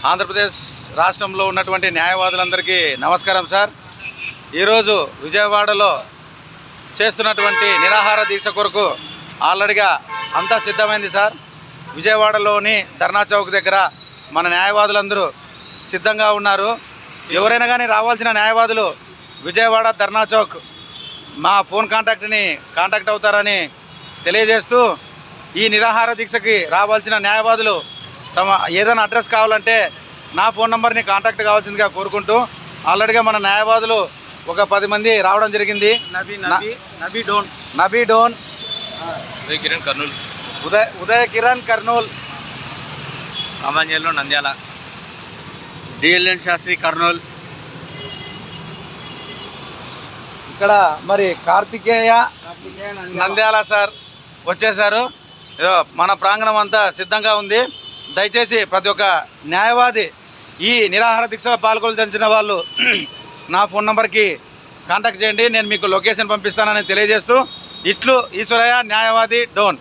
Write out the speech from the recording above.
ఆంధ్రప్రదేశ్ రాష్ట్రంలో ఉన్నటువంటి న్యాయవాదులందరికీ నమస్కారం సార్. ఈరోజు విజయవాడలో చేస్తున్నటువంటి నిరాహార దీక్ష కొరకు ఆల్రెడీగా అంతా సిద్ధమైంది సార్. విజయవాడలోని ధర్నా చౌక్ దగ్గర మన న్యాయవాదులందరూ సిద్ధంగా ఉన్నారు. ఎవరైనా కానీ రావాల్సిన న్యాయవాదులు విజయవాడ ధర్నా చౌక్ మా ఫోన్ కాంటాక్ట్ అవుతారని తెలియజేస్తూ, ఈ నిరాహార దీక్షకి రావాల్సిన న్యాయవాదులు తమ ఏదైనా అడ్రస్ కావాలంటే నా ఫోన్ నెంబర్ని కాంటాక్ట్ కావాల్సిందిగా కోరుకుంటూ, ఆల్రెడీగా మన న్యాయవాదులు ఒక 10 మంది రావడం జరిగింది. నబీ డోన్, ఉదయ కిరణ్ కర్నూల్, రామాంజల్లో నంద్యాల, డిఎల్ఎన్ శాస్త్రి కర్నూల్, ఇక్కడ మరి కార్తికేయ నంద్యాల సార్ వచ్చేసారు. మన ప్రాంగణం అంతా సిద్ధంగా ఉంది. దయచేసి ప్రతి ఒక్క న్యాయవాది ఈ నిరాహార దీక్షలో పాల్గొనదలిచిన వాళ్ళు నా ఫోన్ నెంబర్కి కాంటాక్ట్ చేయండి. నేను మీకు లొకేషన్ పంపిస్తానని తెలియజేస్తూ, ఇట్లు ఈశ్వరయ్య, న్యాయవాది, డోన్.